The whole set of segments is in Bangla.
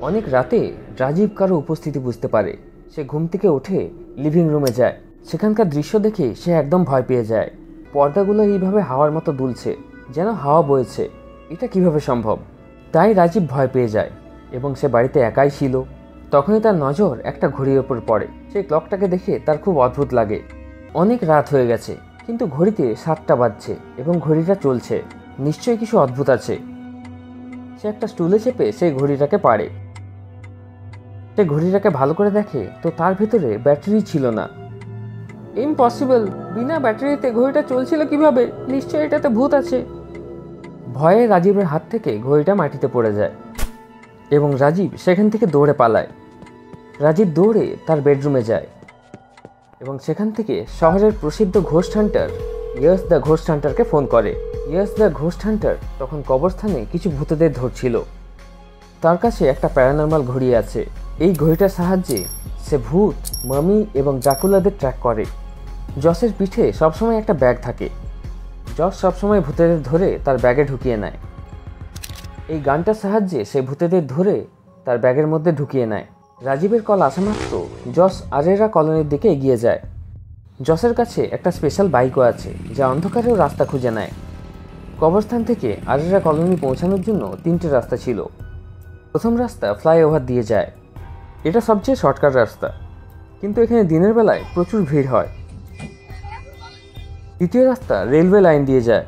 অনেক রাতে রাজীব কারো উপস্থিতি বুঝতে পারে। সে ঘুম থেকে উঠে লিভিং রুমে যায়। সেখানকার দৃশ্য দেখে সে একদম ভয় পেয়ে যায়। পর্দাগুলো এইভাবে হাওয়ার মতো দুলছে, যেন হাওয়া বইছে। এটা কিভাবে সম্ভব? তাই রাজীব ভয় পেয়ে যায় এবং সে বাড়িতে একাই ছিল। তখনই তার নজর একটা ঘড়ির ওপর পড়ে। সেই ক্লকটাকে দেখে তার খুব অদ্ভুত লাগে। অনেক রাত হয়ে গেছে, কিন্তু ঘড়িতে 7টা বাজছে এবং ঘড়িটা চলছে। নিশ্চয়ই কিছু অদ্ভুত আছে। সে একটা স্টুলে চেপে সেই ঘড়িটাকে পাড়ে। সে ঘড়িটাকে ভালো করে দেখে তো তার ভেতরে ব্যাটারি ছিল না। ইম্পসিবল! বিনা ব্যাটারিতে ঘড়িটা চলছিল কিভাবে? নিশ্চয়ই এটাতে ভূত আছে। ভয়ে রাজীবের হাত থেকে ঘড়িটা মাটিতে পড়ে যায় এবং রাজীব সেখান থেকে দৌড়ে পালায়। রাজীব দৌড়ে তার বেডরুমে যায় এবং সেখান থেকে শহরের প্রসিদ্ধ ghost hunter yes the ghost হান্টারকে ফোন করে। ইয়েস দ্য ঘোস্ট হান্টার তখন কবরস্থানে কিছু ভূতেদের ধরছিল। তার কাছে একটা প্যারানর্মাল ঘড়ি আছে। এই ঘড়িটার সাহায্যে সে ভূত, মামি এবং ড্রাকুলাদের ট্র্যাক করে। জসের পিঠে সবসময় একটা ব্যাগ থাকে। জস সবসময় ভূতেদের ধরে তার ব্যাগে ঢুকিয়ে নেয়। এই গানটার সাহায্যে সে ভূতেদের ধরে তার ব্যাগের মধ্যে ঢুকিয়ে নেয়। রাজীবের কল আসা মাত্র জস আরেরা কলোনির দিকে এগিয়ে যায়। জসের কাছে একটা স্পেশাল বাইকও আছে, যা অন্ধকারেও রাস্তা খুঁজে নেয়। কবরস্থান থেকে আরেরা কলোনি পৌঁছানোর জন্য 3টে রাস্তা ছিল। প্রথম রাস্তা ফ্লাইওভার দিয়ে যায়। এটা সবচেয়ে শর্টকাট রাস্তা, কিন্তু এখানে দিনের বেলায় প্রচুর ভিড় হয়। দ্বিতীয় রাস্তা রেলওয়ে লাইন দিয়ে যায়,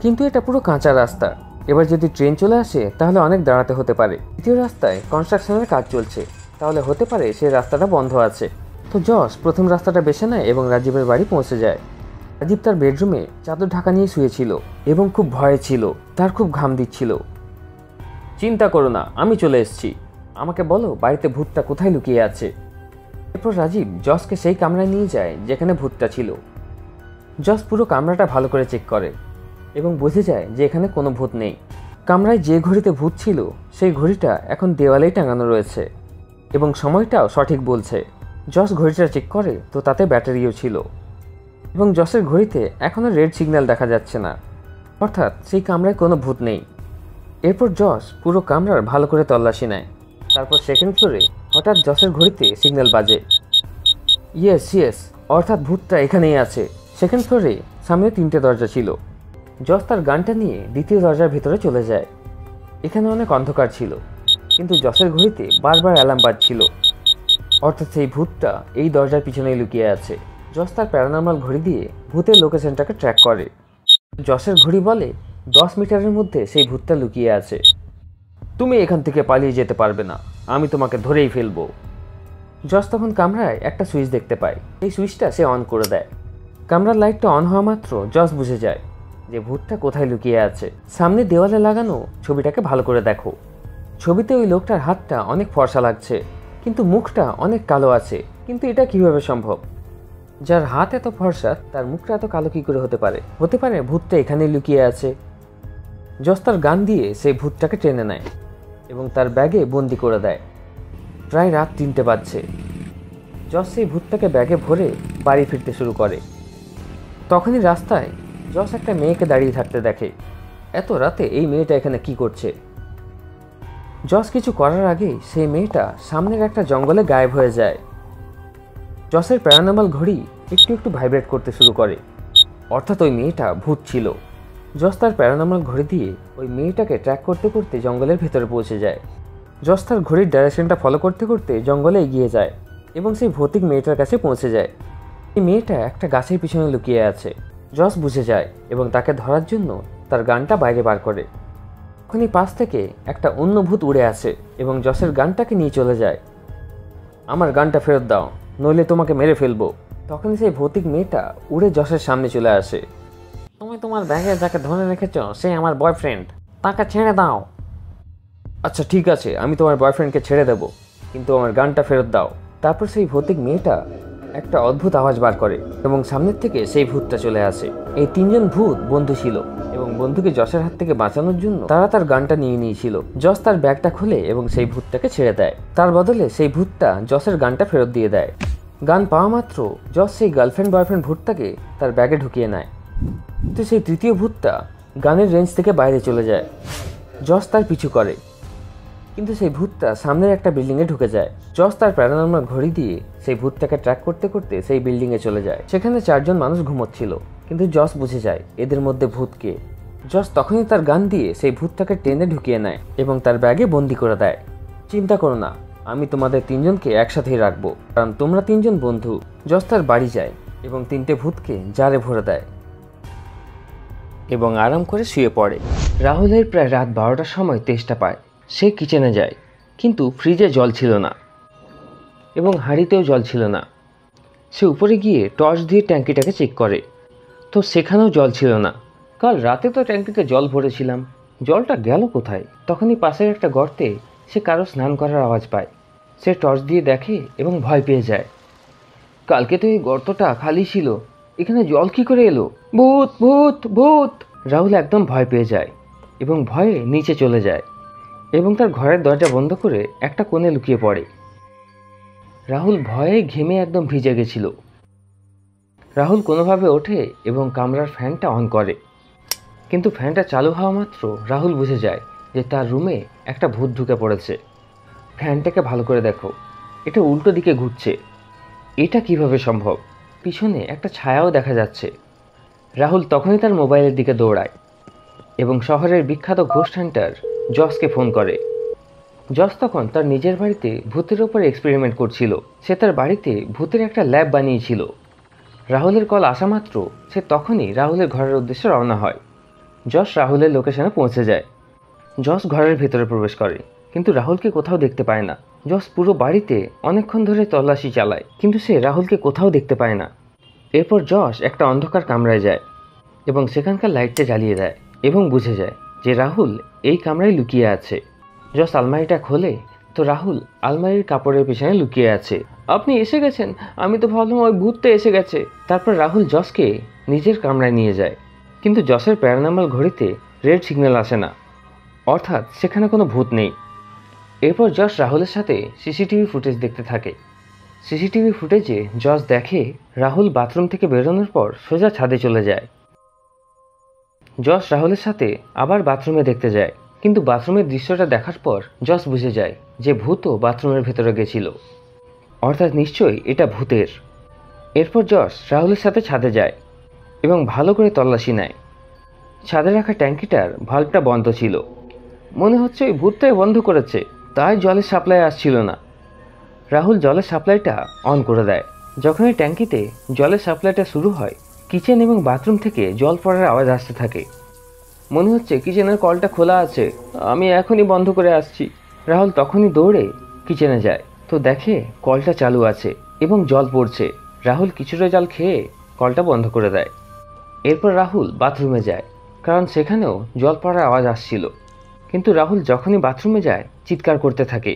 কিন্তু এটা পুরো কাঁচা রাস্তা। এবার যদি ট্রেন চলে আসে তাহলে অনেক দাঁড়াতে হতে পারে। তৃতীয় রাস্তায় কনস্ট্রাকশনের কাজ চলছে, তাহলে হতে পারে সেই রাস্তাটা বন্ধ আছে। তো জস প্রথম রাস্তাটা বেছে নেয় এবং রাজীবের বাড়ি পৌঁছে যায়। রাজীব তার বেডরুমে চাদর ঢাকা নিয়ে শুয়েছিল এবং খুব ভয়ে ছিল। তার খুব ঘাম দিচ্ছিল। চিন্তা করো না, আমি চলে এসেছি। আমাকে বলো বাড়িতে ভূতটা কোথায় লুকিয়ে আছে। এরপর রাজীব জসকে সেই কামরায় নিয়ে যায় যেখানে ভূতটা ছিল। জস পুরো কামরাটা ভালো করে চেক করে এবং বুঝে যায় যে এখানে কোনো ভূত নেই। কামরায় যে ঘড়িতে ভূত ছিল সেই ঘড়িটা এখন দেওয়ালেই টাঙানো রয়েছে এবং সময়টাও সঠিক বলছে। জস ঘড়িটা চেক করে তো তাতে ব্যাটারিও ছিল এবং জসের ঘড়িতে এখনও রেড সিগন্যাল দেখা যাচ্ছে না, অর্থাৎ সেই কামরায় কোনো ভূত নেই। এরপর জস পুরো কামরার ভালো করে তল্লাশি নেয়। তারপর সেকেন্ড ফ্লোরে হঠাৎ জসের ঘড়িতে সিগন্যাল বাজে। ইয়েস, অর্থাৎ ভূতটা এখানেই আছে। সেকেন্ড ফ্লোরে সামনে 3টে দরজা ছিল। জস তার গানটা নিয়ে দ্বিতীয় দরজার ভিতরে চলে যায়। এখানে অনেক অন্ধকার ছিল, কিন্তু জসের ঘড়িতে বারবার অ্যালার্ম বাজছিল, অর্থাৎ সেই ভূতটা এই দরজার পিছনেই লুকিয়ে আছে। জস তার প্যারানর্মাল ঘড়ি দিয়ে ভূতের লোকেশনটাকে ট্র্যাক করে। জসের ঘড়ি বলে 10 মিটারের মধ্যে সেই ভূতটা লুকিয়ে আছে। তুমি এখান থেকে পালিয়ে যেতে পারবে না, আমি তোমাকে ধরেই ফেলবো। জস তখন কামরায় একটা সুইচ দেখতে পায়। এই সুইচটা সে অন করে দেয়। কামরার লাইটটা অন হওয়া মাত্র জস বুঝে যায় যে ভূতটা কোথায় লুকিয়ে আছে। সামনে দেওয়ালে লাগানো ছবিটাকে ভালো করে দেখো। ছবিতে ওই লোকটার হাতটা অনেক ফর্সা লাগছে, কিন্তু মুখটা অনেক কালো আছে। কিন্তু এটা কিভাবে সম্ভব? যার হাত এত ফর্সা তার মুখটা এত কালো কি করে হতে পারে? হতে পারে ভূতটা এখানেই লুকিয়ে আছে। জস তার গান দিয়ে সেই ভূতটাকে টেনে নেয় এবং তার ব্যাগে বন্দি করে দেয়। প্রায় রাত 3টে বাজছে। জস সেই ভূতটাকে ব্যাগে ভরে বাড়ি ফিরতে শুরু করে। তখনই রাস্তায় জস একটা মেয়েকে দাঁড়িয়ে থাকতে দেখে। এত রাতে এই মেয়েটা এখানে কি করছে? জস কিছু করার আগেই সেই মেয়েটা সামনের একটা জঙ্গলে গায়েব হয়ে যায়। জসের প্যারানর্মাল ঘড়ি একটু একটু ভাইব্রেট করতে শুরু করে, অর্থাৎ ওই মেয়েটা ভূত ছিল। জস তার প্যারানর্মাল ঘড়ি দিয়ে ওই মেয়েটাকে ট্র্যাক করতে করতে জঙ্গলের ভেতরে পৌঁছে যায়। জস তার ঘড়ির ডাইরেকশনটা ফলো করতে করতে জঙ্গলে এগিয়ে যায় এবং সেই ভৌতিক মেয়েটার কাছে পৌঁছে যায়। এই মেয়েটা একটা গাছের পিছনে লুকিয়ে আছে। জস বুঝে যায় এবং তাকে ধরার জন্য তার গানটা বাইরে বার করে। তখনই পাশ থেকে একটা অন্য ভূত উড়ে আসে এবং জসের গানটাকে নিয়ে চলে যায়। আমার গানটা ফেরত দাও, নইলে তোমাকে মেরে ফেলবো। তখনই সেই ভৌতিক মেয়েটা উড়ে জসের সামনে চলে আসে। তুমি তোমার ব্যাগে যাকে ধরে রেখেছ সে আমার বয়ফ্রেন্ড, তাকে ছেড়ে দাও। আচ্ছা ঠিক আছে, আমি তোমার বয়ফ্রেন্ডকে ছেড়ে দেবো, কিন্তু আমার গানটা ফেরত দাও। তারপর সেই ভৌতিক মেয়েটা একটা অদ্ভুত আওয়াজ বার করে এবং সামনের থেকে সেই ভূতটা চলে আসে। এই 3জন ভূত বন্ধু ছিল এবং বন্ধুকে জসের হাত থেকে বাঁচানোর জন্য তারা তার গানটা নিয়ে নিয়েছিল। জস তার ব্যাগটা খুলে এবং সেই ভূতটাকে ছেড়ে দেয়। তার বদলে সেই ভূতটা জসের গানটা ফেরত দিয়ে দেয়। গান পাওয়া মাত্র জস সেই গার্লফ্রেন্ড বয়ফ্রেন্ড ভূতটাকে তার ব্যাগে ঢুকিয়ে নেয়। তো সেই তৃতীয় ভূতটা গানের রেঞ্জ থেকে বাইরে চলে যায়। জস তার পিছু করে, কিন্তু সেই ভূতটা সামনের একটা বিল্ডিংয়ে ঢুকে যায়। জস তার প্যারানর্মাল ঘড়ি দিয়ে সেই ভূতটাকে ট্র্যাক করতে করতে সেই বিল্ডিংয়ে চলে যায়। সেখানে 4 জন মানুষ ঘুমোচ্ছিল, কিন্তু জস বুঝে যায় এদের মধ্যে ভূত কে। জস তখনই তার গান দিয়ে সেই ভূতটাকে টেনে ঢুকিয়ে নেয় এবং তার ব্যাগে বন্দি করে দেয়। চিন্তা করো না, আমি তোমাদের 3 জনকে একসাথেই রাখবো, কারণ তোমরা 3 জন বন্ধু। জস তার বাড়ি যায় এবং 3টে ভূতকে জারে ভরে দেয় এবং আরাম করে শুয়ে পড়ে। রাহুলের প্রায় রাত 12টার সময় তেষ্টা পায়। সে কিচেনে যায়, কিন্তু ফ্রিজে জল ছিল না এবং হাঁড়িতেও জল ছিল না। সে উপরে গিয়ে টর্চ দিয়ে ট্যাঙ্কিটাকে চেক করে, তো সেখানেও জল ছিল না। কাল রাতে তো ট্যাঙ্কিতে জল ভরেছিলাম, জলটা গেল কোথায়? তখনই পাশের একটা গর্তে সে কারো স্নান করার আওয়াজ পায়। সে টর্চ দিয়ে দেখে এবং ভয় পেয়ে যায়। কালকে তো এই গর্তটা খালি ছিল, এখানে জল কি করে এলো? ভূত ভূত ভূত! রাহুল একদম ভয় পেয়ে যায় এবং ভয়ে নিচে চলে যায় এবং তার ঘরের দরজা বন্ধ করে একটা কোণে লুকিয়ে পড়ে। রাহুল ভয়ে ঘেমে একদম ভিজে গেছিল। রাহুল কোনোভাবে ওঠে এবং কামরার ফ্যানটা অন করে, কিন্তু ফ্যানটা চালু হওয়া মাত্র রাহুল বুঝে যায় যে তার রুমে একটা ভূত ঢুকে পড়েছে। ফ্যানটাকে ভালো করে দেখো, এটা উল্টো দিকে ঘুরছে। এটা কিভাবে সম্ভব? পিছনে একটা ছায়াও দেখা যাচ্ছে। রাহুল তখনই তার মোবাইলের দিকে দৌড়ায় এবং শহরের বিখ্যাত ঘোস্ট হান্টার জসকে ফোন করে। জস তখন তার নিজের বাড়িতে ভূতের ওপরে এক্সপেরিমেন্ট করছিল। সে তার বাড়িতে ভূতের একটা ল্যাব বানিয়েছিল। রাহুলের কল আসা মাত্র সে তখনই রাহুলের ঘরের উদ্দেশ্যে রওনা হয়। জস রাহুলের লোকেশনে পৌঁছে যায়। জস ঘরের ভেতরে প্রবেশ করে, কিন্তু রাহুলকে কোথাও দেখতে পায় না। জস পুরো বাড়িতে অনেকক্ষণ ধরে তল্লাশি চালায়, কিন্তু সে রাহুলকে কোথাও দেখতে পায় না। এরপর জস একটা অন্ধকার কামরায় যায় এবং সেখানকার লাইটটা জ্বালিয়ে দেয় এবং বুঝে যায় যে রাহুল এই কামরায় লুকিয়ে আছে। জস আলমারিটা খোলে, তো রাহুল আলমারির কাপড়ের পেছনে লুকিয়ে আছে। আপনি এসে গেছেন, আমি তো ভাবলাম ওই ভূতটা এসে গেছে। তারপর রাহুল জসকে নিজের কামরায় নিয়ে যায়, কিন্তু জসের প্যারানর্মাল ঘড়িতে রেড সিগন্যাল আসে না, অর্থাৎ সেখানে কোনো ভূত নেই। এরপর জস রাহুলের সাথে সিসিটিভি ফুটেজ দেখতে থাকে। সিসিটিভি ফুটেজে জস দেখে রাহুল বাথরুম থেকে বেরোনোর পর সোজা ছাদে চলে যায়। জস রাহুলের সাথে আবার বাথরুমে দেখতে যায়, কিন্তু বাথরুমের দৃশ্যটা দেখার পর জস বুঝে যায় যে ভূতও বাথরুমের ভেতরে গেছিল, অর্থাৎ নিশ্চয়ই এটা ভূতের। এরপর জস রাহুলের সাথে ছাদে যায় এবং ভালো করে তল্লাশি নেয়। ছাদে রাখা ট্যাঙ্কিটার ভাল্বটা বন্ধ ছিল, মনে হচ্ছে ওই ভূতটাই বন্ধ করেছে, তাই জলের সাপ্লাই আসছিল না। রাহুল জলের সাপ্লাইটা অন করে দেয়। যখনই ট্যাঙ্কিতে জলের সাপ্লাইটা শুরু হয়, কিচেন এবং বাথরুম থেকে জল পড়ার আওয়াজ আসতে থাকে। মনে হচ্ছে কিচেনের কলটা খোলা আছে, আমি এখনই বন্ধ করে আসছি। রাহুল তখনই দৌড়ে কিচেনে যায়, তো দেখে কলটা চালু আছে এবং জল পড়ছে। রাহুল কিছুটা জল খেয়ে কলটা বন্ধ করে দেয়। এরপর রাহুল বাথরুমে যায়, কারণ সেখানেও জল পড়ার আওয়াজ আসছিল। কিন্তু রাহুল যখনই বাথরুমে যায় চিৎকার করতে থাকে,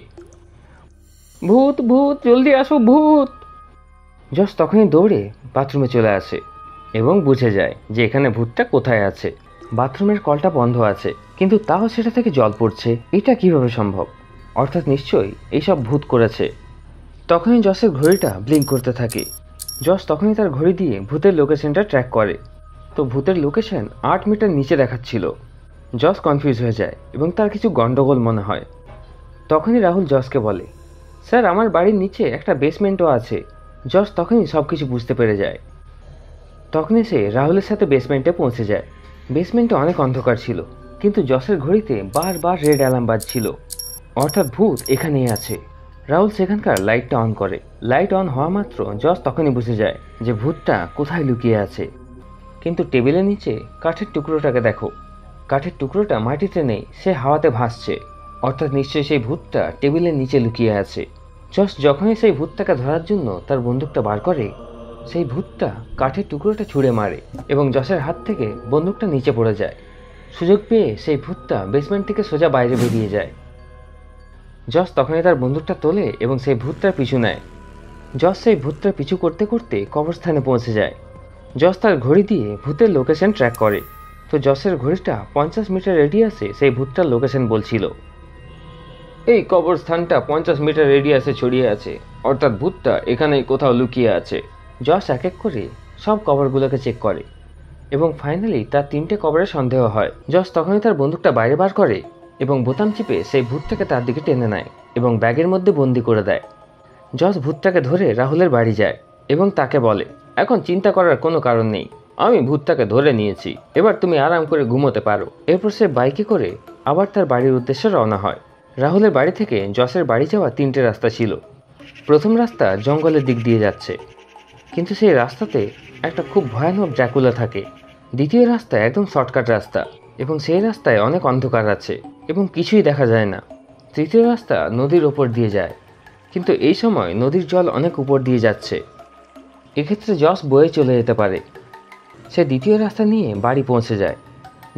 ভূত ভূত, জলদি আসো ভূত! জস তখনই দৌড়ে বাথরুমে চলে আসে এবং বুঝে যায় যে এখানে ভূতটা কোথায় আছে। বাথরুমের কলটা বন্ধ আছে, কিন্তু তাও সেটা থেকে জল পড়ছে। এটা কিভাবে সম্ভব? অর্থাৎ নিশ্চয়ই এইসব ভূত করেছে। তখনই জসের ঘড়িটা ব্লিঙ্ক করতে থাকে। জস তখনই তার ঘড়ি দিয়ে ভূতের লোকেশনটা ট্র্যাক করে, তো ভূতের লোকেশন 8 মিটার নিচে দেখাচ্ছিল। জস কনফিউজ হয়ে যায় এবং তার কিছু গন্ডগোল মনে হয়। তখনই রাহুল জসকে বলে, স্যার আমার বাড়ির নিচে একটা বেসমেন্টও আছে। জস তখনই সব কিছু বুঝতে পেরে যায়। তখনই সে রাহুলের সাথে বেসমেন্টে পৌঁছে যায়। বেসমেন্টে অনেক অন্ধকার ছিল, কিন্তু জসের ঘড়িতে বারবার রেড অ্যালার্ম বাজছিল, অর্থাৎ ভূত এখানেই আছে। রাহুল সেখানকার লাইটটা অন করে। লাইট অন হওয়া মাত্র জস তখনই বুঝে যায় যে ভূতটা কোথায় লুকিয়ে আছে। কিন্তু টেবিলের নিচে কাঠের টুকরোটাকে দেখো, কাঠের টুকরোটা মাটিতে নেই, সে হাওয়াতে ভাসছে, অর্থাৎ নিশ্চয়ই সেই ভূতটা টেবিলের নিচে লুকিয়ে আছে। জস যখনই সেই ভূতটাকে ধরার জন্য তার বন্দুকটা বার করে, সেই ভূতটা কাঠের টুকরোটা ছুঁড়ে মারে এবং জসের হাত থেকে বন্দুকটা নিচে পড়ে যায়। সুযোগ পেয়ে সেই ভূতটা বেসমেন্ট থেকে সোজা বাইরে বেরিয়ে যায়। জস তখনই তার বন্দুকটা তোলে এবং সেই ভূতটার পিছু নেয়। জস সেই ভূতটার পিছু করতে করতে কবরস্থানে পৌঁছে যায়। জস তার ঘড়ি দিয়ে ভূতের লোকেশন ট্র্যাক করে, তো জসের ঘড়িটা 50 মিটার রেডিয়াসে সেই ভূতটার লোকেশন বলছিল। এই কবরস্থানটা 50 মিটার রেডিয়াসে ছড়িয়ে আছে, অর্থাৎ ভূতটা এখানেই কোথাও লুকিয়ে আছে। জস এক এক করে সব কবরগুলোকে চেক করে এবং ফাইনালি তার 3টে কবরের সন্দেহ হয়। জস তখনই তার বন্দুকটা বাইরে বার করে এবং বোতাম চিপে সেই ভূতটাকে তার দিকে টেনে নেয় এবং ব্যাগের মধ্যে বন্দি করে দেয়। জস ভূতটাকে ধরে রাহুলের বাড়ি যায় এবং তাকে বলে, এখন চিন্তা করার কোনো কারণ নেই, আমি ভূতটাকে ধরে নিয়েছি, এবার তুমি আরাম করে ঘুমোতে পারো। এরপর সে বাইকে করে আবার তার বাড়ির উদ্দেশ্যে রওনা হয়। রাহুলের বাড়ি থেকে জসের বাড়ি যাওয়া 3টে রাস্তা ছিল। প্রথম রাস্তা জঙ্গলের দিক দিয়ে যাচ্ছে, কিন্তু সেই রাস্তাতে একটা খুব ভয়ানক ড্রাকুলা থাকে। দ্বিতীয় রাস্তা একদম শর্টকাট রাস্তা এবং সেই রাস্তায় অনেক অন্ধকার আছে এবং কিছুই দেখা যায় না। তৃতীয় রাস্তা নদীর ওপর দিয়ে যায়, কিন্তু এই সময় নদীর জল অনেক উপর দিয়ে যাচ্ছে, এক্ষেত্রে জস বয়ে চলে যেতে পারে। সে দ্বিতীয় রাস্তা নিয়ে বাড়ি পৌঁছে যায়।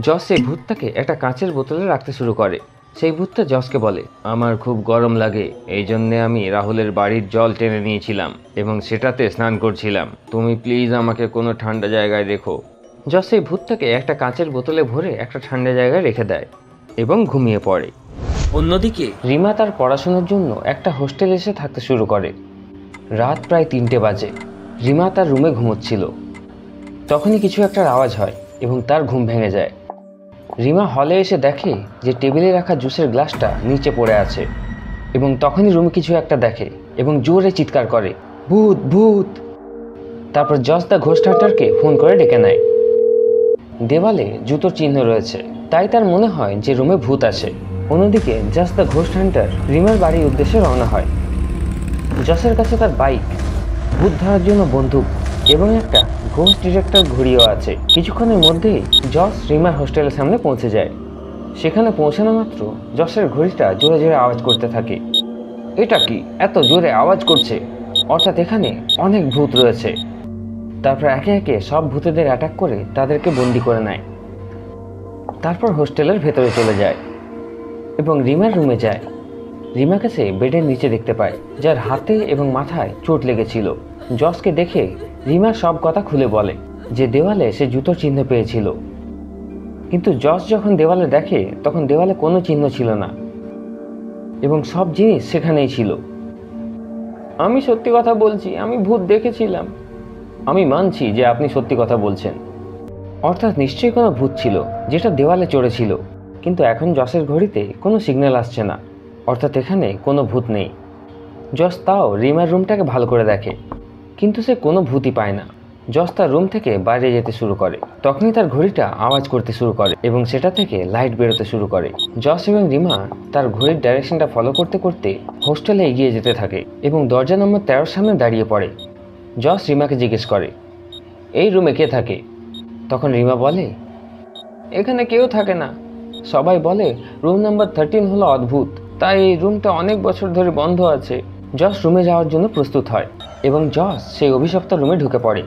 জস সেই ভূতটাকে একটা কাঁচের বোতলে রাখতে শুরু করে। সেই ভূতটা জসকে বলে, আমার খুব গরম লাগে, এই জন্যে আমি রাহুলের বাড়ির জল টেনে নিয়েছিলাম এবং সেটাতে স্নান করছিলাম, তুমি প্লিজ আমাকে কোনো ঠান্ডা জায়গায় রেখো। জস সেই ভূতটাকে একটা কাঁচের বোতলে ভরে একটা ঠান্ডা জায়গায় রেখে দেয় এবং ঘুমিয়ে পড়ে। অন্যদিকে রিমা তার পড়াশোনার জন্য একটা হোস্টেলে এসে থাকতে শুরু করে। রাত প্রায় 3টে বাজে। রিমা তার রুমে ঘুমোচ্ছিল, তখনই কিছু একটা আওয়াজ হয় এবং তার ঘুম ভেঙে যায়। রিমা হলে এসে দেখে যে টেবিলে রাখা জুসের গ্লাসটা নিচে পড়ে আছে এবং তখনই রুমে কিছু একটা দেখে এবং জোরে চিৎকার করে, ভূত ভূত। তারপর জস দ্য ঘোস্ট হান্টারকে ফোন করে ডেকে নেয়। দেওয়ালে জুতোর চিহ্ন রয়েছে, তাই তার মনে হয় যে রুমে ভূত আছে। অন্যদিকে জস দ্য ঘোস্ট হান্টার রিমার বাড়ির উদ্দেশ্যে রওনা হয়। জসের কাছে তার বাইক, ভূত ধরার জন্য বন্দুক এবং একটা ঘোস্ট ডিটেক্টর ঘড়িও আছে। কিছুক্ষণের মধ্যেই জস রিমার হোস্টেলের সামনে পৌঁছে যায়। সেখানে পৌঁছানো মাত্র জসের ঘড়িটা জোরে জোরে আওয়াজ করতে থাকে। এটা কি এত জোরে আওয়াজ করছে? অর্থাৎ এখানে অনেক ভূত রয়েছে। তারপর একে একে সব ভূতেদের অ্যাটাক করে তাদেরকে বন্দি করে নেয়। তারপর হোস্টেলের ভেতরে চলে যায় এবং রিমার রুমে যায়। রিমাকে সে বেডের নিচে দেখতে পায়, যার হাতে এবং মাথায় চোট লেগেছিল। জসকে দেখে রিমা সব কথা খুলে বলে যে দেওয়ালে সে জুতোর চিহ্ন পেয়েছিল, কিন্তু জস যখন দেওয়ালে দেখে তখন দেওয়ালে কোনো চিহ্ন ছিল না এবং সব জিনিস সেখানেই ছিল। আমি সত্যি কথা বলছি, আমি ভূত দেখেছিলাম। আমি মানছি যে আপনি সত্যি কথা বলছেন। অর্থাৎ নিশ্চয়ই কোনো ভূত ছিল যেটা দেওয়ালে চড়েছিল, কিন্তু এখন জসের ঘড়িতে কোনো সিগন্যাল আসছে না, অর্থাৎ এখানে কোনো ভূত নেই। জস তাও রিমার রুমটাকে ভালো করে দেখে, কিন্তু সে কোনো ভূতই পায় না। জস তার রুম থেকে বাইরে যেতে শুরু করে, তখনই তার ঘড়িটা আওয়াজ করতে শুরু করে এবং সেটা থেকে লাইট বেরোতে শুরু করে। জস এবং রিমা তার ঘড়ির ডাইরেকশনটা ফলো করতে করতে হোস্টেলে এগিয়ে যেতে থাকে এবং দরজা নম্বর 13 সামনে দাঁড়িয়ে পড়ে। জস রিমাকে জিজ্ঞেস করে, এই রুমে কে থাকে? তখন রিমা বলে, এখানে কেউ থাকে না, সবাই বলে রুম নাম্বার 13 হলো অদ্ভুত, তাই এই রুমটা অনেক বছর ধরে বন্ধ আছে। জস রুমে যাওয়ার জন্য প্রস্তুত হয় এবং জস সেই অভিশপ্ত রুমে ঢুকে পড়ে।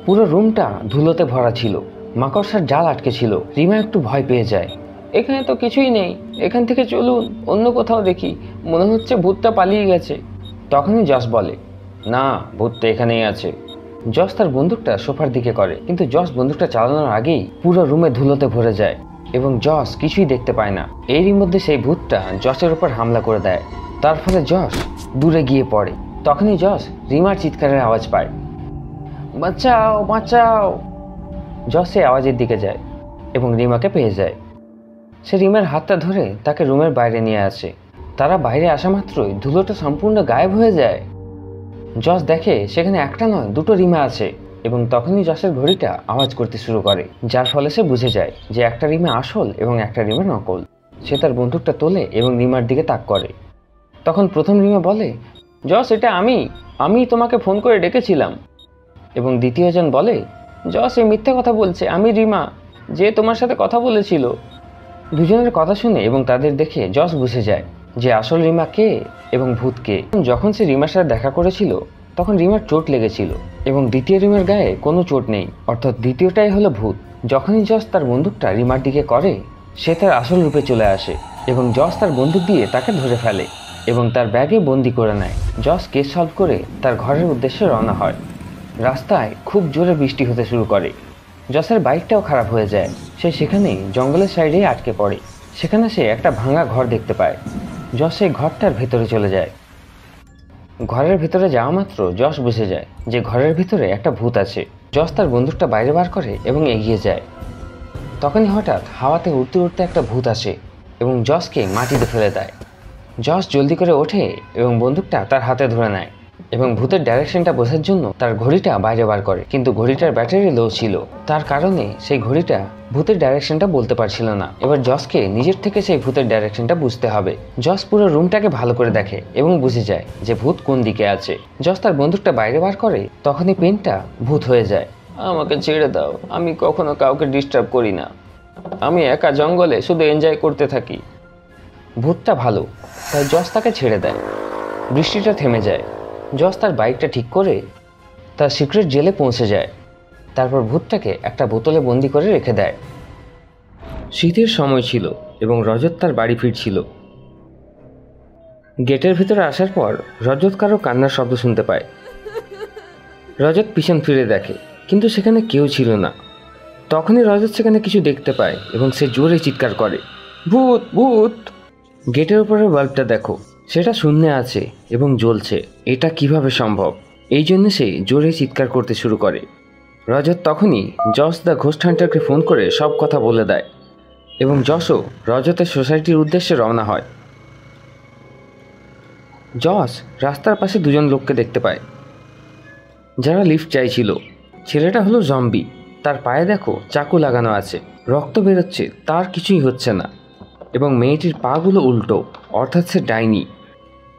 পুরো রুমটা ধুলোতে ভরা ছিল, মাকড়সার জাল আটকে ছিল। রিমা একটু ভয় পেয়ে যায়। এখানে তো কিছুই নেই, এখান থেকে চলুন, অন্য কোথাও দেখি, মনে হচ্ছে ভূতটা পালিয়ে গেছে। তখনই জস বলে, না, ভূতটা এখানেই আছে। জস তার বন্দুকটা সোফার দিকে করে, কিন্তু জস বন্দুকটা চালানোর আগেই পুরো রুমে ধুলোতে ভরে যায় এবং জস কিছুই দেখতে পায় না। এরই মধ্যে সেই ভূতটা জসের উপর হামলা করে দেয়, তার ফলে জস দূরে গিয়ে পড়ে। তখনই জস রিমার চিৎকারের আওয়াজ পায়, বাঁচাও বাঁচাও। জস সেই আওয়াজের দিকে যায় এবং রিমাকে পেয়ে যায়। সে রিমার হাতটা ধরে তাকে রুমের বাইরে নিয়ে আসে। তারা বাইরে আসা মাত্রই ধুলোটা সম্পূর্ণ গায়েব হয়ে যায়। জস দেখে সেখানে একটা নয়, দুটো রিমা আছে এবং তখনই জসের ঘড়িটা আওয়াজ করতে শুরু করে, যার ফলে সে বুঝে যায় যে একটা রিমা আসল এবং একটা রিমা নকল। সে তার বন্দুকটা তোলে এবং রিমার দিকে তাক করে। তখন প্রথম রিমা বলে, জস, এটা আমি তোমাকে ফোন করে ডেকেছিলাম। এবং দ্বিতীয়জন বলে, জস এ মিথ্যে কথা বলছে, আমি রিমা, যে তোমার সাথে কথা বলেছিল। দুজনের কথা শুনে এবং তাদের দেখে জস বুঝে যায় যে আসল রিমা কে এবং ভূত কে। যখন সে রিমার সাথে দেখা করেছিল তখন রিমার চোট লেগেছিল এবং দ্বিতীয় রিমার গায়ে কোনো চোট নেই, অর্থাৎ দ্বিতীয়টাই হলো ভূত। যখনই জস তার বন্দুকটা রিমার দিকে করে, সে তার আসল রূপে চলে আসে এবং জস তার বন্দুক দিয়ে তাকে ধরে ফেলে এবং তার ব্যাগে বন্দি করে নেয়। জস কেস সলভ করে তার ঘরের উদ্দেশ্যে রওনা হয়। রাস্তায় খুব জোরে বৃষ্টি হতে শুরু করে। জসের বাইকটাও খারাপ হয়ে যায়। সে সেখানেই জঙ্গলের সাইডেই আটকে পড়ে। সেখানে সে একটা ভাঙা ঘর দেখতে পায়। জস সেই ঘরটার ভেতরে চলে যায়। ঘরের ভেতরে যাওয়া মাত্র জস বুঝে যায় যে ঘরের ভিতরে একটা ভূত আছে। জস তার বন্দুকটা বাইরে বার করে এবং এগিয়ে যায়। তখনই হঠাৎ হাওয়াতে উড়তে উড়তে একটা ভূত আসে এবং জসকে মাটিতে ফেলে দেয়। জস জলদি করে ওঠে এবং বন্দুকটা তার হাতে ধরে নেয় এবং ভূতের ডাইরেকশনটা বোঝার জন্য তার ঘড়িটা বাইরে বার করে, কিন্তু ঘড়িটার ব্যাটারি লো ছিল, তার কারণে সেই ঘড়িটা ভূতের ডাইরেকশনটা বলতে পারছিল না। এবার জসকে নিজের থেকে সেই ভূতের ডাইরেকশনটা বুঝতে হবে। জস পুরো রুমটাকে ভালো করে দেখে এবং বুঝে যায় যে ভূত কোন দিকে আছে। জস তার বন্দুকটা বাইরে বার করে, তখনই পেনটা ভূত হয়ে যায়। আমাকে ছেড়ে দাও, আমি কখনো কাউকে ডিস্টার্ব করি না, আমি একা জঙ্গলে শুধু এনজয় করতে থাকি। ভূতটা ভালো, তাই জস তাকে ছেড়ে দেয়। বৃষ্টিটা থেমে যায়। জস তার বাইকটা ঠিক করে তার সিক্রেট জেলে পৌঁছে যায়। তারপর ভূতটাকে একটা বোতলে বন্দি করে রেখে দেয়। শীতের সময় ছিল এবং রজত তার বাড়ি ফিরছিল। গেটের ভিতরে আসার পর রজত কারো কান্নার শব্দ শুনতে পায়। রজত পিছন ফিরে দেখে, কিন্তু সেখানে কেউ ছিল না। তখনই রজত সেখানে কিছু দেখতে পায় এবং সে জোরে চিৎকার করে, ভূত ভূত। গেটের উপরের বাল্বটা দেখো, সেটা শূন্যে আছে এবং জ্বলছে। এটা কিভাবে সম্ভব? এই জন্য সে জোরে চিৎকার করতে শুরু করে। রজত তখনই জস দ্য ঘোস্ট হান্টারকে ফোন করে সব কথা বলে দেয় এবং জসও রজতের সোসাইটির উদ্দেশ্যে রওনা হয়। জস রাস্তার পাশে দুজন লোককে দেখতে পায় যারা লিফট চাইছিল। ছেলেটা হলো জম্বি, তার পায়ে দেখো চাকু লাগানো আছে, রক্ত বেরোচ্ছে, তার কিছুই হচ্ছে না, এবং মেয়েটির পাগুলো উল্টো, অর্থাৎ সে ডাইনি।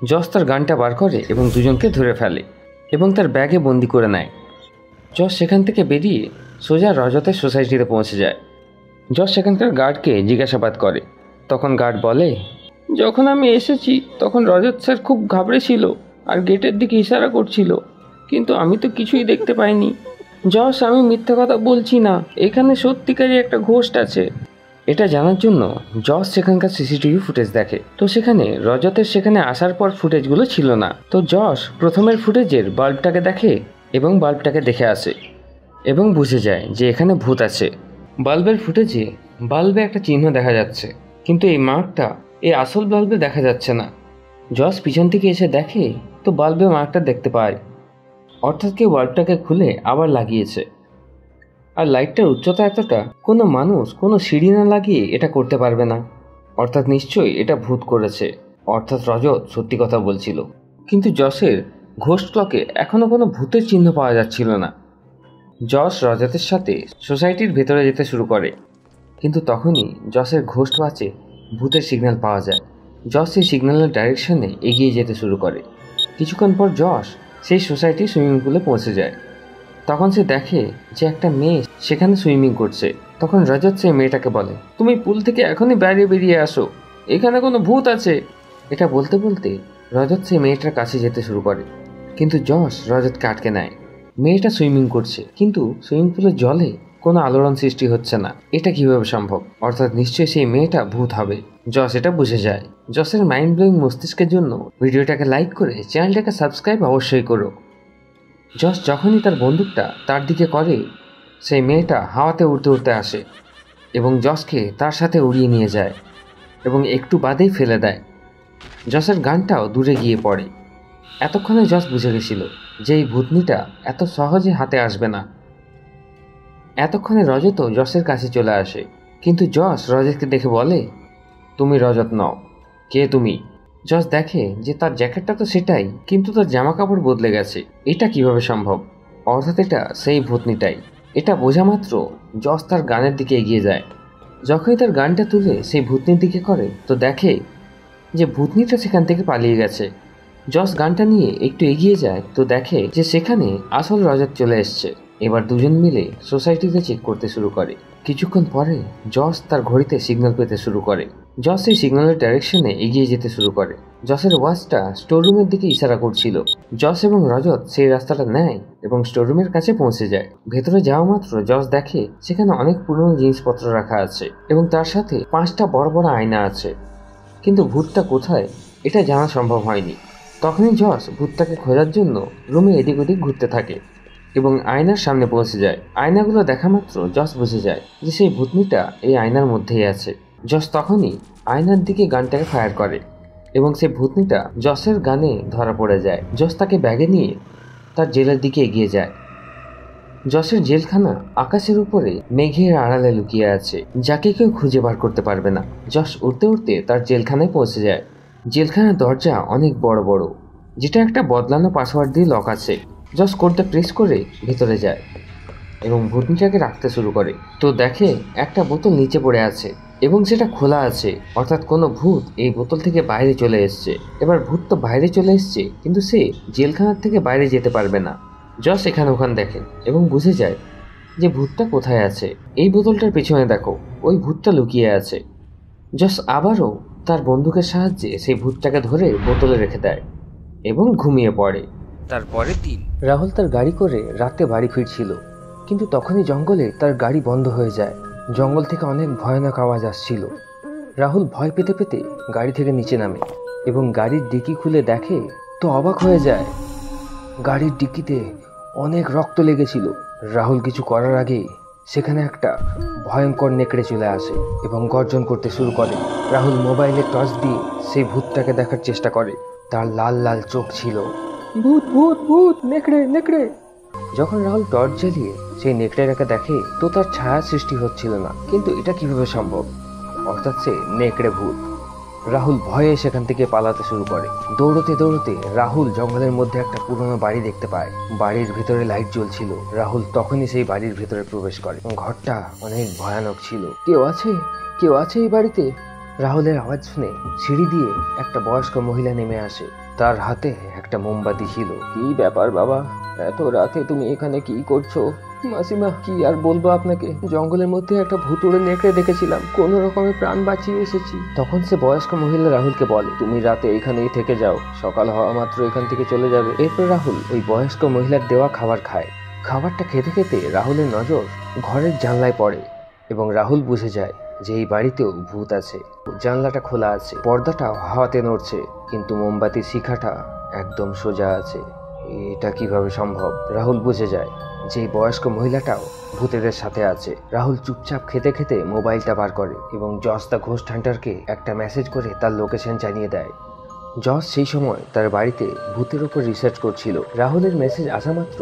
জস তার গানটা বার করে এবং দুজনকে ধরে ফেলে এবং তার ব্যাগে বন্দি করে নেয়। জস সেখান থেকে বেরিয়ে সোজা রজতের সোসাইটিতে পৌঁছে যায়। জস সেখানকার গার্ডকে জিজ্ঞাসাবাদ করে। তখন গার্ড বলে, যখন আমি এসেছি তখন রজত স্যার খুব ঘাবড়েছিল আর গেটের দিকে ইশারা করছিল, কিন্তু আমি তো কিছুই দেখতে পাইনি। জস, আমি মিথ্যা কথা বলছি না, এখানে সত্যিকারই একটা ঘোস্ট আছে। এটা জানার জন্য জস সেখানকার সিসিটিভি ফুটেজ দেখে। তো সেখানে রজতের সেখানে আসার পর ফুটেজগুলো ছিল না। তো জস প্রথমের ফুটেজের বাল্বটাকে দেখে এবং বাল্বটাকে দেখে আসে এবং বুঝে যায় যে এখানে ভূত আছে। বাল্বের ফুটেজে বাল্বে একটা চিহ্ন দেখা যাচ্ছে, কিন্তু এই মার্কটা এই আসল বাল্বে দেখা যাচ্ছে না। জস পিছন থেকে এসে দেখে তো বাল্বে মার্কটা দেখতে পায়, অর্থাৎ কেউ বাল্বটাকে খুলে আবার লাগিয়েছে। আর লাইটটার উচ্চতা এতটা, কোনো মানুষ কোনো সিঁড়ি না লাগিয়ে এটা করতে পারবে না, অর্থাৎ নিশ্চয়ই এটা ভূত করেছে, অর্থাৎ রজত সত্যি কথা বলছিল। কিন্তু জসের ঘোস্ট ক্লকে এখনও কোনো ভূতের চিহ্ন পাওয়া যাচ্ছিল না। জস রজতের সাথে সোসাইটির ভেতরে যেতে শুরু করে, কিন্তু তখনই জসের ঘোস্ট ওয়াচে ভূতের সিগন্যাল পাওয়া যায়। জস সেই সিগন্যালের ডাইরেকশনে এগিয়ে যেতে শুরু করে। কিছুক্ষণ পর জস সেই সোসাইটির সুইমিং পুলে পৌঁছে যায়। তখন সে দেখে যে একটা মেয়ে সেখানে সুইমিং করছে। তখন রজত সেই মেয়েটাকে বলে, তুমি পুল থেকে এখনই বাইরে বেরিয়ে আসো, এখানে কোনো ভূত আছে। এটা বলতে বলতে রজত সেই মেয়েটার কাছে যেতে শুরু করে, কিন্তু জস রজতকে আটকে নেয়। মেয়েটা সুইমিং করছে, কিন্তু সুইমিং পুলের জলে কোনো আলোড়ন সৃষ্টি হচ্ছে না। এটা কিভাবে সম্ভব? অর্থাৎ নিশ্চয়ই সেই মেয়েটা ভূত হবে। জস এটা বুঝে যায়। জসের মাইন্ড ব্লোয়িং মস্তিষ্কের জন্য ভিডিওটাকে লাইক করে চ্যানেলটাকে সাবস্ক্রাইব অবশ্যই করো। জস যখনই তার বন্দুকটা তার দিকে করে, সেই মেয়েটা হাওয়াতে উড়তে উড়তে আসে এবং জসকে তার সাথে উড়িয়ে নিয়ে যায় এবং একটু বাদেই ফেলে দেয়। জসের গানটাও দূরে গিয়ে পড়ে। এতক্ষণে জস বুঝে গেছিল যে এই ভূতনিটা এত সহজে হাতে আসবে না। এতক্ষণে রজতও জসের কাছে চলে আসে, কিন্তু জস রজতকে দেখে বলে, তুমি রজত নও, কে তুমি? জস দেখে যে তার জ্যাকেটটা তো সেটাই, কিন্তু তার জামা কাপড় বদলে গেছে। এটা কিভাবে সম্ভব? অর্থাৎ এটা সেই ভূতনিটাই। এটা বোঝা মাত্র জস তার গানের দিকে এগিয়ে যায়। যখনই তার গানটা তুলে সেই ভূতনির দিকে করে, তো দেখে যে ভূতনিটা সেখান থেকে পালিয়ে গেছে। জস গানটা নিয়ে একটু এগিয়ে যায়, তো দেখে যে সেখানে আসল রজত চলে এসছে। এবার দুজন মিলে সোসাইটিতে চেক করতে শুরু করে। কিছুক্ষণ পরে জস তার ঘড়িতে সিগন্যাল পেতে শুরু করে। জস সেই সিগন্যালের ডাইরেকশনে এগিয়ে যেতে শুরু করে। জসের ওয়াচটা স্টোররুমের দিকে ইশারা করছিল। জস এবং রজত সেই রাস্তাটা নেয় এবং স্টোররুমের কাছে পৌঁছে যায়। ভেতরে যাওয়া মাত্র জস দেখে সেখানে অনেক পুরনো জিনিসপত্র রাখা আছে এবং তার সাথে 5টা বড় বড় আয়না আছে, কিন্তু ভূতটা কোথায় এটা জানা সম্ভব হয়নি। তখনই জস ভূতটাকে খোঁজার জন্য রুমে এদিক ওদিক ঘুরতে থাকে এবং আয়নার সামনে পৌঁছে যায়। আয়নাগুলো দেখা মাত্র জস বুঝে যায় যে সেই ভূতনিটা এই আয়নার মধ্যেই আছে। জস তখনই আয়নার দিকে গানটাকে ফায়ার করে এবং সেই ভূতনিটা জসের গানে ধরা পড়ে যায়। জস তাকে ব্যাগে নিয়ে তার জেলের দিকে এগিয়ে যায়। যশের জেলখানা আকাশের উপরে মেঘের আড়ালে লুকিয়ে আছে, যাকে কেউ খুঁজে বার করতে পারবে না। যশ উঠতে উঠতে তার জেলখানায় পৌঁছে যায়। জেলখানার দরজা অনেক বড় বড়, যেটা একটা বদলানো পাসওয়ার্ড দিয়ে লক আছে। যশ কোডটা প্রেস করে ভেতরে যায় এবং ভূতনিটাকে রাখতে শুরু করে। তো দেখে একটা বোতল নিচে পড়ে আছে এবং সেটা খোলা আছে, অর্থাৎ কোনো ভূত এই বোতল থেকে বাইরে চলে এসছে। এবার ভূত তো বাইরে চলে এসছে, কিন্তু সে জেলখানার থেকে বাইরে যেতে পারবে না। যশ এখানে ওখানে দেখে এবং বুঝে যায় যে ভূতটা কোথায় আছে। এই বোতলটার পিছনে দেখো, ওই ভূতটা লুকিয়ে আছে। যশ আবারও তার বন্দুকের সাহায্যে সেই ভূতটাকে ধরে বোতলে রেখে দেয় এবং ঘুমিয়ে পড়ে। তার পরের দিন রাহুল তার গাড়ি করে রাতে বাড়ি ফিরছিল, কিন্তু তখনই জঙ্গলে তার গাড়ি বন্ধ হয়ে যায়। জঙ্গল থেকে অনেক ভয়ানক আওয়াজ আসছিল। রাহুল ভয় পেতে পেতে গাড়ি থেকে নিচে নামে এবং গাড়ির ডিকি খুলে দেখে তো অবাক হয়ে যায়। গাড়ির ডিকিতে অনেক রক্ত লেগেছিল। রাহুল কিছু করার আগেই সেখানে একটা ভয়ঙ্কর নেকড়ে চলে আসে এবং গর্জন করতে শুরু করে। রাহুল মোবাইলে টর্চ দিয়ে সেই ভূতটাকে দেখার চেষ্টা করে। তার লাল লাল চোখ ছিল। ভূত ভূত ভূত, নেকড়ে নেকড়ে। যখন রাহুল টর্চ জ্বালিয়ে সেই নেকড়েটাকে দেখে তো তার ছায়া সৃষ্টি হচ্ছিল না, কিন্তু এটা কিভাবে সম্ভব? অর্থাৎ সে নেকড়ে ভূত। রাহুল ভয়ে সেখান থেকে পালাতে শুরু করে। দৌড়তে দৌড়তে রাহুল জঙ্গলের মধ্যে একটা পুরনো বাড়ি দেখতে পায়। বাড়ির ভিতরে লাইট জ্বলছিল। রাহুল তখনই সেই বাড়ির ভিতরে প্রবেশ করে। ঘরটা অনেক ভয়ানক ছিল। কেউ আছে? কেউ আছে এই বাড়িতে? রাহুলের আওয়াজ শুনে সিঁড়ি দিয়ে একটা বয়স্ক মহিলা নেমে আসে। তার হাতে একটা মোমবাতি ছিল। কি ব্যাপার বাবা, এত রাতে তুমি এখানে কি করছো? মাসিমা, কি আর বলবো আপনাকে, জঙ্গলের মধ্যে একটা ভুতুড়ে নেকড়ে দেখেছিলাম, কোন রকমের প্রাণ বাঁচিয়ে এসেছি। তখন সে বয়স্ক মহিলা রাহুলকে বলে, তুমি রাতে এখানেই থেকে যাও, সকাল হওয়া মাত্র এখান থেকে চলে যাবে। এরপর রাহুল ওই বয়স্ক মহিলার দেওয়া খাবার খায়। খাবারটা খেতে খেতে রাহুলের নজর ঘরের জানলায় পড়ে এবং রাহুল বুঝে যায় যে এই বাড়িতেও ভূত আছে। জানলাটা খোলা আছে, পর্দাটা হাওয়াতে নড়ছে, কিন্তু মোমবাতির শিখাটা একদম সোজা আছে। এটা কিভাবে সম্ভব? রাহুল বুঝে যায় যে বয়স্ক মহিলাটাও ভূতেদের সাথে আছে। রাহুল চুপচাপ খেতে খেতে মোবাইলটা বার করে এবং জস দ্য ঘোস্ট হান্টারকে একটা মেসেজ করে তার লোকেশন জানিয়ে দেয়। জস সেই সময় তার বাড়িতে ভূতের উপর রিসার্চ করছিল। রাহুলের মেসেজ আসা মাত্র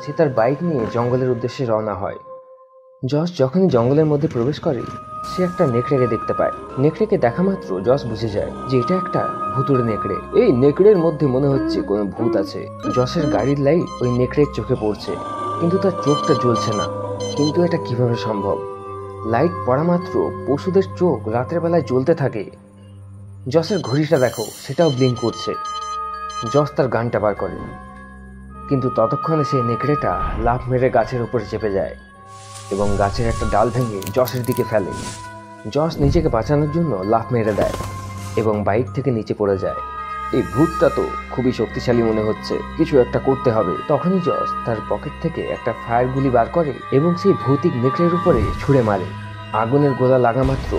সে তার বাইক নিয়ে জঙ্গলের উদ্দেশ্যে রওনা হয়। জস যখনই জঙ্গলের মধ্যে প্রবেশ করে সে একটা নেকড়েকে দেখতে পায়। নেকড়েকে দেখা মাত্র জস বুঝে যায় যে এটা একটা ভুতুড়ে নেকড়ে। এই নেকড়ের মধ্যে মনে হচ্ছে কোনো ভূত আছে। জসের গাড়ির লাইট ওই নেকড়ের চোখে পড়ছে, কিন্তু তার চোখটা জ্বলছে না। কিন্তু এটা কিভাবে সম্ভব? লাইট পড়া মাত্র পশুদের চোখ রাতের বেলায় জ্বলতে থাকে। জসের ঘড়িটা দেখো, সেটাও ব্লিঙ্ক করছে। জস তার গানটা বার করে, কিন্তু ততক্ষণে সেই নেকড়েটা লাফ মেরে গাছের উপরে চেপে যায় এবং গাছের একটা ডাল ভেঙে জসের দিকে ফেলে। জস নিজেকে বাঁচানোর জন্য লাফ মেরে দেয় এবং বাইক থেকে নিচে পড়ে যায়। এই ভূতটা তো খুবই শক্তিশালী মনে হচ্ছে, কিছু একটা করতে হবে। তখনই জস তার পকেট থেকে একটা ফায়ার গুলি বার করে এবং সেই ভৌতিক নেকড়ের উপরে ছুঁড়ে মারে। আগুনের গোলা লাগা মাত্র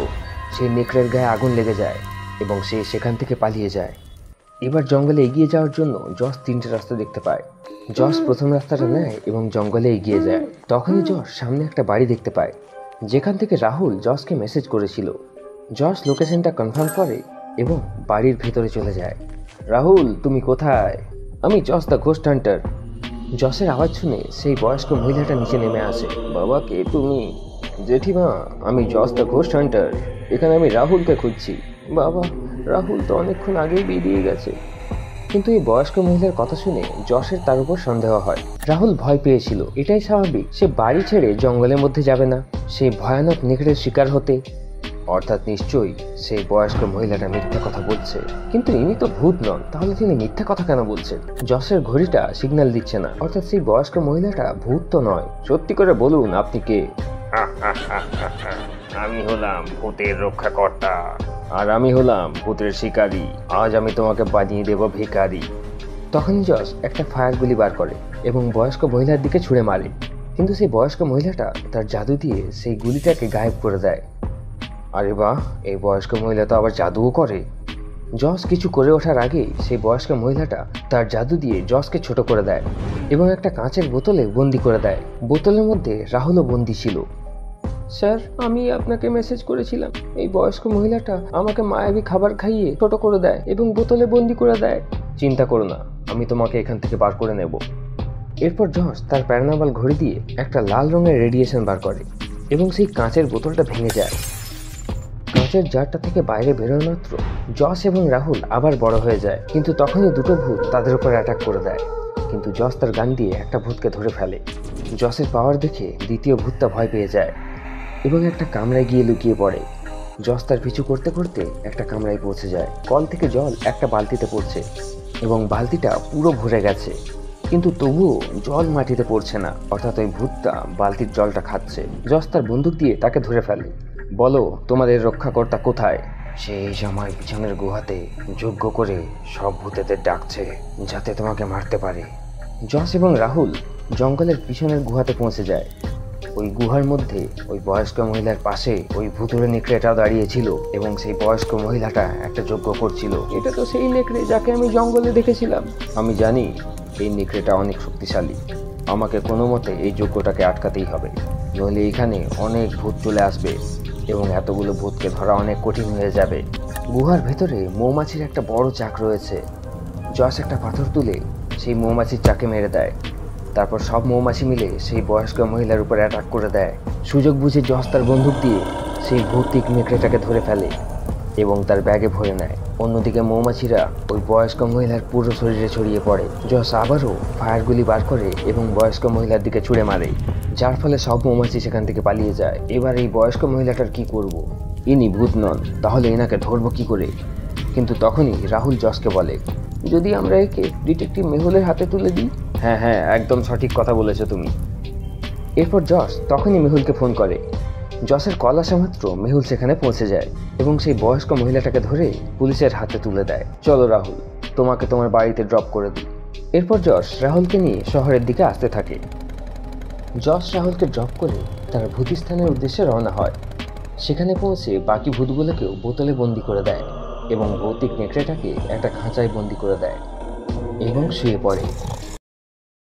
সেই নেকড়ের গায়ে আগুন লেগে যায় এবং সে সেখান থেকে পালিয়ে যায়। এবার জঙ্গলে এগিয়ে যাওয়ার জন্য জস তিনটে রাস্তা দেখতে পায়। জস প্রথম রাস্তাটা নেয় এবং জঙ্গলে এগিয়ে যায়। তখনই জস সামনে একটা বাড়ি দেখতে পায়, যেখান থেকে রাহুল জসকে মেসেজ করেছিল। জস লোকেশনটা কনফার্ম করে এবং বাড়ির ভেতরে চলে যায়। রাহুল, তুমি কোথায়? আমি জস দ্য ঘোস্ট হান্টার। জসের আওয়াজ শুনে সেই বয়স্ক মহিলাটা নিচে নেমে আসে। বাবা, কে তুমি? জেঠিমা, আমি জস দ্য ঘোস্ট হান্টার, এখানে আমি রাহুলকে খুঁজছি। বাবা, রাহুল তো অনেকক্ষণ আগেই বেরিয়ে গেছে। কিন্তু এই বয়স্ক মহিলার কথা শুনে জসের তার উপর সন্দেহ হয়। রাহুল ভয় পেয়েছিল, এটাই স্বাভাবিক। সে বাড়ি ছেড়ে জঙ্গলের মধ্যে যাবে না সেই ভয়ানক নেকড়ের শিকার হতে। অর্থাৎ নিশ্চয়ই সেই বয়স্ক মহিলাটা মিথ্যা কথা বলছে। কিন্তু ইনি তো ভূত নন, তাহলে তিনি মিথ্যা কথা কেন বলছেন? জসের ঘড়িটা সিগন্যাল দিচ্ছে না, অর্থাৎ সেই বয়স্ক মহিলাটা ভূত তো নয়। সত্যি করে বলুন, আপনি কে? আমি হলাম ভূতের রক্ষাকর্তা, আর আমি হলাম ভূতের শিকারী। আজ আমি তোমাকে বানিয়ে দেব ভিখারি। তখনই জস একটা ফায়ার গুলি বার করে এবং বয়স্ক মহিলার দিকে ছুঁড়ে মারে, কিন্তু সেই বয়স্ক মহিলাটা তার জাদু দিয়ে সেই গুলিটাকে গায়েব করে দেয়। আরে বাহ, এই বয়স্ক মহিলা তো আবার জাদুও করে। জস কিছু করে ওঠার আগেই সেই বয়স্ক মহিলাটা তার জাদু দিয়ে জসকে ছোট করে দেয় এবং একটা কাঁচের বোতলে বন্দি করে দেয়। বোতলের মধ্যে রাহুলও বন্দি ছিল। স্যার, আমি আপনাকে মেসেজ করেছিলাম। এই বয়স্ক মহিলাটা আমাকে মায়াবী খাবার খাইয়ে ছোট করে দেয় এবং বোতলে বন্দি করে দেয়। চিন্তা করো না, আমি তোমাকে এখান থেকে বার করে নেব। এরপর জস তার প্যারানর্মাল ঘড়ি দিয়ে একটা লাল রঙের রেডিয়েশন বার করে এবং সেই কাঁচের বোতলটা ভেঙে যায়। কাঁচের জারটা থেকে বাইরে বেরোয় মাত্র জস এবং রাহুল আবার বড় হয়ে যায়, কিন্তু তখনই দুটো ভূত তাদের উপর অ্যাটাক করে দেয়। কিন্তু জস তার গান দিয়ে একটা ভূতকে ধরে ফেলে। জসের পাওয়ার দেখে দ্বিতীয় ভূতটা ভয় পেয়ে যায় এবং একটা কামরায় গিয়ে লুকিয়ে পড়ে। জস তার পিছু করতে করতে একটা কামরায় পৌঁছে যায়। কল থেকে জল একটা বালতিতে পড়ছে এবং বালতিটা পুরো ভরে গেছে, কিন্তু তবুও জল মাটিতে পড়ছে না, অর্থাৎ ওই ভূতটা বালতির জলটা খাচ্ছে। জস তার বন্দুক দিয়ে তাকে ধরে ফেলে। বলো, তোমাদের রক্ষাকর্তা কোথায়? সেই সময় পিছনের গুহাতে যজ্ঞ করে সব ভূতেদের ডাকছে যাতে তোমাকে মারতে পারে। জস এবং রাহুল জঙ্গলের পিছনের গুহাতে পৌঁছে যায়। ওই গুহার মধ্যে ওই বয়স্ক মহিলার পাশে ওই ভুতুড়ে নেকড়েটা দাঁড়িয়েছিল এবং সেই বয়স্ক মহিলাটা একটা যজ্ঞ করছিল। এটা তো সেই নেকড়ে যাকে আমি জঙ্গলে দেখেছিলাম। আমি জানি এই নেকড়েটা অনেক শক্তিশালী। আমাকে কোনো মতে এই যজ্ঞটাকে আটকাতেই হবে, নইলে এখানে অনেক ভূত চলে আসবে এবং এতগুলো ভূতকে ধরা অনেক কঠিন হয়ে যাবে। গুহার ভেতরে মৌমাছির একটা বড় চাক রয়েছে। জস একটা পাথর তুলে সেই মৌমাছির চাকে মেরে দেয়। তারপর সব মৌমাছি মিলে সেই বয়স্ক মহিলার উপর অ্যাটাক করে দেয়। সুযোগ বুঝে জস তার বন্দুক দিয়ে সেই ভৌতিক নেকড়েটাকে ধরে ফেলে এবং তার ব্যাগে ভরে নেয়। অন্যদিকে মৌমাছিরা ওই বয়স্ক মহিলার পুরো শরীরে ছড়িয়ে পড়ে। জস আবারও ফায়ারগুলি বার করে এবং বয়স্ক মহিলার দিকে ছুঁড়ে মারে, যার ফলে সব মৌমাছি সেখান থেকে পালিয়ে যায়। এবার এই বয়স্ক মহিলাটার কি করব? ইনি ভূত নন, তাহলে এনাকে ধরবো কি করে? কিন্তু তখনই রাহুল জসকে বলে, যদি আমরা একে ডিটেকটিভ মেহুলের হাতে তুলে দিই। হ্যাঁ হ্যাঁ, একদম সঠিক কথা বলেছো তুমি। এরপর জস তখনই মেহুলকে ফোন করে। জসের কল আসা মাত্র মেহুল সেখানে পৌঁছে যায় এবং সেই বয়স্ক মহিলাটাকে ধরে পুলিশের হাতে তুলে দেয়। চলো রাহুল, তোমাকে তোমার বাড়িতে ড্রপ করে দিই। এরপর জস রাহুলকে নিয়ে শহরের দিকে আসতে থাকে। জস রাহুলকে ড্রপ করে তার ভূতিস্থানের উদ্দেশ্যে রওনা হয়। সেখানে পৌঁছে বাকি ভূতগুলোকেও বোতলে বন্দি করে দেয় এবং ভৌতিক নেকড়েটাকে একটা খাঁচায় বন্দি করে দেয় এবং শুয়ে পড়ে।